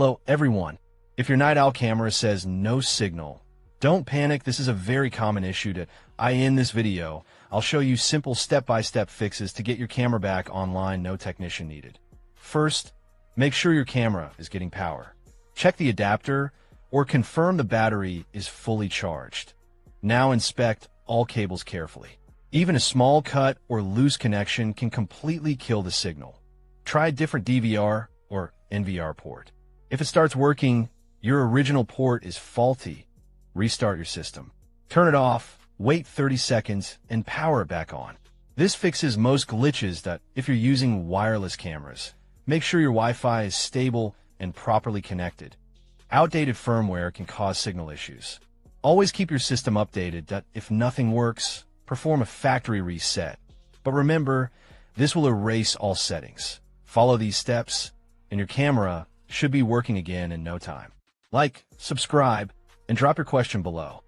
Hello, everyone. If your night owl camera says no signal, don't panic. This is a very common issue. In this video, I'll show you simple step-by-step fixes to get your camera back online, no technician needed. First, make sure your camera is getting power. Check the adapter or confirm the battery is fully charged. Now inspect all cables carefully. Even a small cut or loose connection can completely kill the signal. Try a different DVR or NVR port. If it starts working, your original port is faulty. Restart your system. Turn it off, wait 30 seconds, and power it back on. This fixes most glitches that if you're using wireless cameras. Make sure your Wi-Fi is stable and properly connected. Outdated firmware can cause signal issues. Always keep your system updated that if nothing works, perform a factory reset. But remember, this will erase all settings. Follow these steps, and your camera should be working again in no time. Like, subscribe, and drop your question below.